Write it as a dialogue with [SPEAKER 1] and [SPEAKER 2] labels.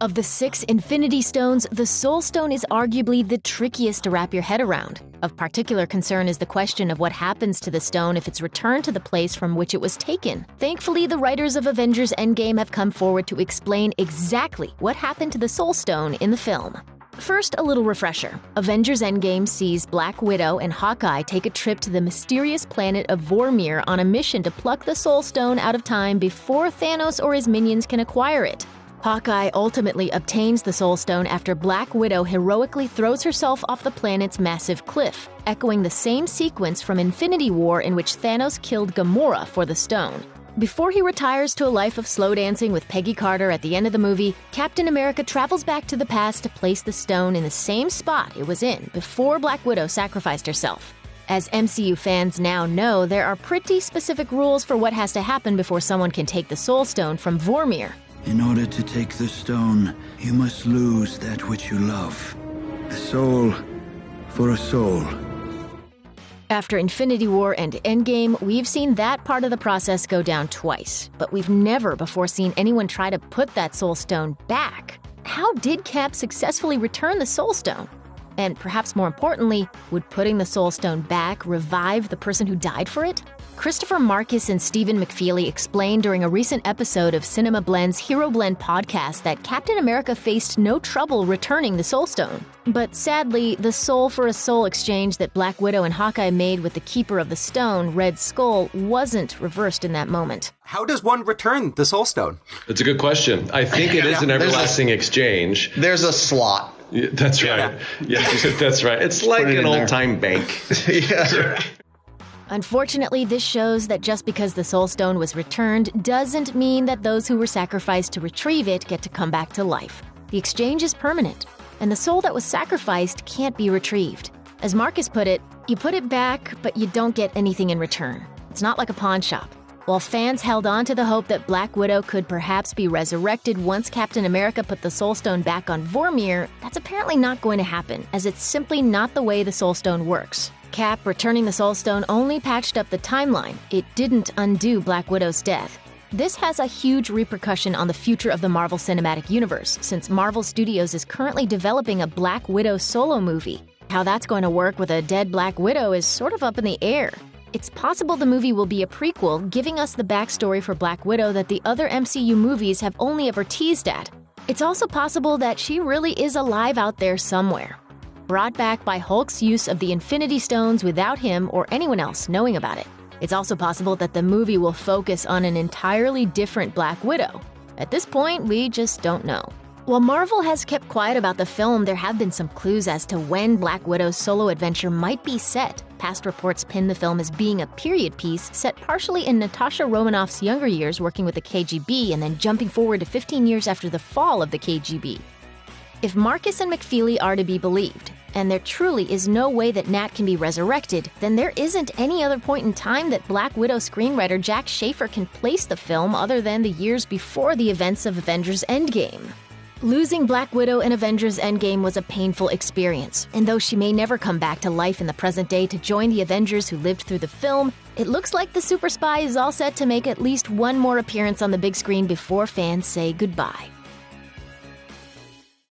[SPEAKER 1] Of the 6 Infinity Stones, the Soul Stone is arguably the trickiest to wrap your head around. Of particular concern is the question of what happens to the stone if it's returned to the place from which it was taken. Thankfully, the writers of Avengers Endgame have come forward to explain exactly what happened to the Soul Stone in the film. First, a little refresher. Avengers Endgame sees Black Widow and Hawkeye take a trip to the mysterious planet of Vormir on a mission to pluck the Soul Stone out of time before Thanos or his minions can acquire it. Hawkeye ultimately obtains the Soul Stone after Black Widow heroically throws herself off the planet's massive cliff, echoing the same sequence from Infinity War in which Thanos killed Gamora for the stone. Before he retires to a life of slow dancing with Peggy Carter at the end of the movie, Captain America travels back to the past to place the stone in the same spot it was in before Black Widow sacrificed herself. As MCU fans now know, there are pretty specific rules for what has to happen before someone can take the Soul Stone from Vormir.
[SPEAKER 2] In order to take the stone, you must lose that which you love. A soul for a soul.
[SPEAKER 1] After Infinity War and Endgame, we've seen that part of the process go down twice, but we've never before seen anyone try to put that Soul Stone back. How did Cap successfully return the Soul Stone? And perhaps more importantly, would putting the Soul Stone back revive the person who died for it? Christopher Marcus and Stephen McFeely explained during a recent episode of Cinema Blend's Hero Blend podcast that Captain America faced no trouble returning the Soul Stone. But sadly, the soul for a soul exchange that Black Widow and Hawkeye made with the Keeper of the Stone, Red Skull, wasn't reversed in in that moment.
[SPEAKER 3] How does one return the Soul Stone?
[SPEAKER 4] That's a good question. I think it is an everlasting exchange.
[SPEAKER 5] There's a slot.
[SPEAKER 4] Yeah, that's right. Yeah, that's right. It's like an old-time bank.
[SPEAKER 5] Yeah.
[SPEAKER 1] Unfortunately, this shows that just because the Soul Stone was returned doesn't mean that those who were sacrificed to retrieve it get to come back to life. The exchange is permanent, and the soul that was sacrificed can't be retrieved. As Marcus put it, you put it back, but you don't get anything in return. It's not like a pawn shop. While fans held on to the hope that Black Widow could perhaps be resurrected once Captain America put the Soul Stone back on Vormir, that's apparently not going to happen, as it's simply not the way the Soul Stone works. Cap returning the Soul Stone only patched up the timeline. It didn't undo Black Widow's death. This has a huge repercussion on the future of the Marvel Cinematic Universe, since Marvel Studios is currently developing a Black Widow solo movie. How that's going to work with a dead Black Widow is sort of up in the air. It's possible the movie will be a prequel, giving us the backstory for Black Widow that the other MCU movies have only ever teased at. It's also possible that she really is alive out there somewhere, brought back by Hulk's use of the Infinity Stones without him or anyone else knowing about it. It's also possible that the movie will focus on an entirely different Black Widow. At this point, we just don't know. While Marvel has kept quiet about the film, there have been some clues as to when Black Widow's solo adventure might be set. Past reports pin the film as being a period piece set partially in Natasha Romanoff's younger years working with the KGB and then jumping forward to 15 years after the fall of the KGB. If Marcus and McFeely are to be believed, and there truly is no way that Nat can be resurrected, then there isn't any other point in time that Black Widow screenwriter Jack Schaefer can place the film other than the years before the events of Avengers Endgame. Losing Black Widow in Avengers Endgame was a painful experience, and though she may never come back to life in the present day to join the Avengers who lived through the film, it looks like the super spy is all set to make at least one more appearance on the big screen before fans say goodbye.